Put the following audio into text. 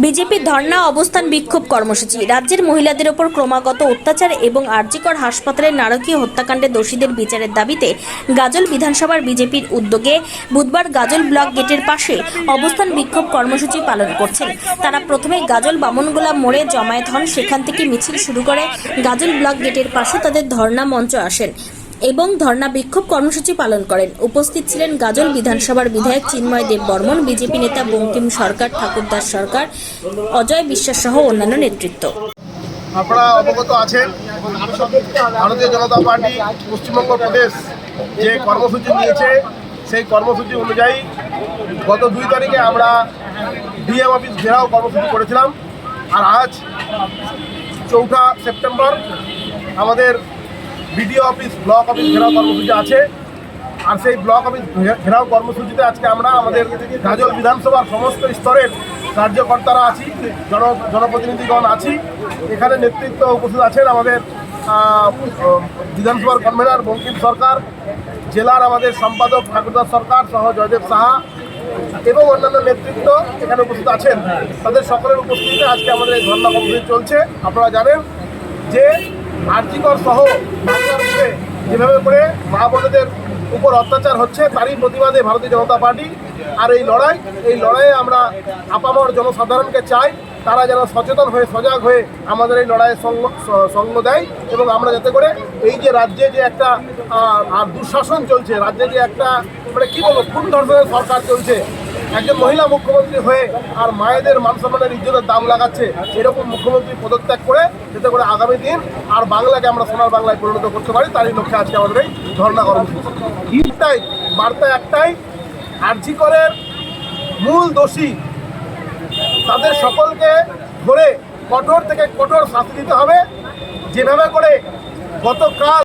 বিজেপির ধর্ণা অবস্থান বিক্ষোভ কর্মসূচি। রাজ্যের মহিলাদের ওপর ক্রমাগত অত্যাচার এবং আরজিকর হাসপাতালের নারকীয় হত্যাকাণ্ডে দোষীদের বিচারের দাবিতে গাজল বিধানসভার বিজেপির উদ্যোগে বুধবার গাজল ব্লক গেটের পাশে অবস্থান বিক্ষোভ কর্মসূচি পালন করছেন। তারা প্রথমে গাজল বামনগোলা মোড়ে জমায়েত হন, সেখান থেকে মিছিল শুরু করে গাজল ব্লক গেটের পাশে তাদের ধর্ণা মঞ্চ আসেন এবং ধর্ণা বিক্ষোভ কর্মসূচি পালন করেন। উপস্থিত ছিলেন গাজল বিধানসভার বিধায়ক চিন্ময় দেব বর্মন, বিজেপি নেতা বঙ্কিম সরকার, ঠাকুরদাস সরকার, অজয় বিশ্বাস সহ অন্যান্য নেতৃত্ব। আপনারা অবগত আছেন, ভারতীয় জনতা পার্টি পশ্চিমবঙ্গ প্রদেশ যে কর্মসূচি নিয়েছে সেই কর্মসূচি অনুযায়ী গত 2 তারিখে আমরা ডিএম অফিস ঘেরাও কর্মসূচি করেছিলাম। আর আজ 4 সেপ্টেম্বর আমাদের বিডিও অফিস ব্লক অফিস ঘেরাও কর্মসূচি আছে। আর সেই ব্লক অফিস ঘেরাও কর্মসূচিতে আজকে আমরা আমাদের গাজল বিধানসভার সমস্ত স্তরের কার্যকর্তারা আছি, জনপ্রতিনিধিগণ আছি। এখানে নেতৃত্ব উপস্থিত আছেন আমাদের বিধানসভার কনভেনার বঙ্কিম সরকার, জেলার আমাদের সম্পাদক ঠাকুরদাস সরকার সহ জয়দেব সাহা এবং অন্যান্য নেতৃত্ব এখানে উপস্থিত আছেন। তাদের সকলের উপস্থিতিতে আজকে আমাদের এই ধর্ণা কর্মসূচি চলছে। আপনারা জানেন যে আরজিকর সহ বাংলার বুকে যেভাবে করে মা বোনেদের উপর অত্যাচার হচ্ছে তারই প্রতিবাদে ভারতীয় জনতা পার্টি আর এই লড়াইয়ে আমরা আপামর জনসাধারণকে চাই তারা যেন সচেতন হয়ে সজাগ হয়ে আমাদের এই লড়াইয়ে সঙ্গ দেয় এবং আমরা যাতে করে এই যে রাজ্যে যে একটা দুঃশাসন চলছে, রাজ্যে যে একটা মানে কী বলবো খুন ধর্ষণের সরকার চলছে, একজন মহিলা মুখ্যমন্ত্রী হয়ে আর মায়েদের মান সম্মানের ইজ্জতের দাম লাগাচ্ছে, এরকম মুখ্যমন্ত্রী পদত্যাগ করে যাতে করে আগামী দিন আর বাংলাকে আমরা সোনার বাংলায় পরিণত করতে পারি, তারই লক্ষ্যে আজকে আমাদের এই ধর্ণা কর্মসূচি। বার্তা একটাই, আরজিকরের মূল দোষী তাদের সকলকে ধরে কঠোর থেকে কঠোর শাস্তি দিতে হবে। যেভাবে করে গতকাল